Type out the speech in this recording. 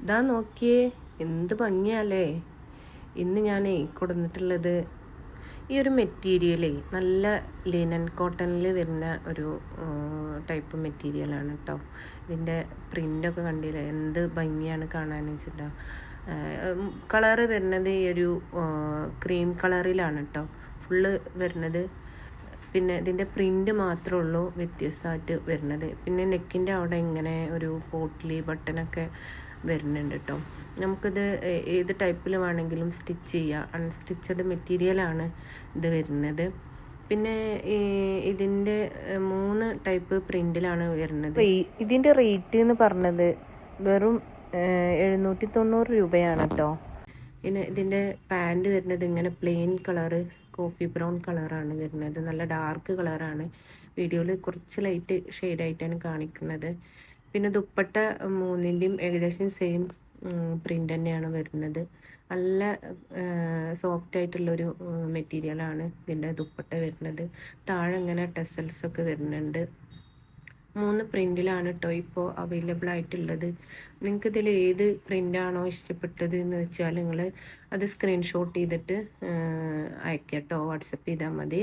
ഇതാ നോക്കിയേ, എന്ത് ഭംഗിയല്ലേ. ഇന്ന് ഞാനേ കൊടുത്തിട്ടുള്ളത് ഈ ഒരു മെറ്റീരിയലേ നല്ല ലിനൻ കോട്ടണിൽ വരുന്ന ഒരു ടൈപ്പ് മെറ്റീരിയലാണ് കേട്ടോ. ഇതിൻ്റെ പ്രിൻ്റൊക്കെ കണ്ടില്ലേ, എന്ത് ഭംഗിയാണ് കാണാൻ വെച്ചിട്ടാ. കളറ് വരുന്നത് ഈ ഒരു ക്രീം കളറിലാണ് കേട്ടോ ഫുള്ള് വരുന്നത്. പിന്നെ ഇതിൻ്റെ പ്രിൻ്റ് മാത്രമേ ഉള്ളൂ വ്യത്യസ്തമായിട്ട് വരുന്നത്. പിന്നെ നെക്കിൻ്റെ അവിടെ ഇങ്ങനെ ഒരു പോട്ട്ലി ബട്ടനൊക്കെ വരുന്നുണ്ട് കേട്ടോ. നമുക്കിത് ഏത് ടൈപ്പിൽ വേണമെങ്കിലും സ്റ്റിച്ച് ചെയ്യാം. അൺസ്റ്റിച്ചഡ് മെറ്റീരിയലാണ് ഇത് വരുന്നത്. പിന്നെ ഇതിൻ്റെ 3 ടൈപ്പ് പ്രിൻ്റിലാണ് വരുന്നത്. ഇതിൻ്റെ റേറ്റ് എന്ന് പറഞ്ഞത് വെറും 790 രൂപയാണ് കേട്ടോ. പിന്നെ ഇതിൻ്റെ പാൻറ് വരുന്നത് ഇങ്ങനെ പ്ലെയിൻ കളറ് കോഫി ബ്രൗൺ കളറാണ് വരുന്നത്. നല്ല ഡാർക്ക് കളറാണ്. വീഡിയോയിൽ കുറച്ച് ലൈറ്റ് ഷെയ്ഡായിട്ടാണ് കാണിക്കുന്നത്. പിന്നെ ദുപ്പട്ട 3ൻ്റെയും ഏകദേശം സെയിം പ്രിൻ്റ് തന്നെയാണ് വരുന്നത്. നല്ല സോഫ്റ്റ് ആയിട്ടുള്ളൊരു മെറ്റീരിയലാണ് ഇതിൻ്റെ ദുപ്പട്ട വരുന്നത്. താഴെ ഇങ്ങനെ ടെസൽസൊക്കെ വരുന്നുണ്ട്. 3 പ്രിൻ്റിലാണ് കേട്ടോ ഇപ്പോൾ അവൈലബിൾ ആയിട്ടുള്ളത്. നിങ്ങൾക്ക് ഇതിൽ ഏത് പ്രിൻ്റാണോ ഇഷ്ടപ്പെട്ടത് എന്ന് വെച്ചാൽ നിങ്ങൾ അത് സ്ക്രീൻഷോട്ട് ചെയ്തിട്ട് അയക്കാം കേട്ടോ. വാട്സപ്പ് ചെയ്താൽ മതി.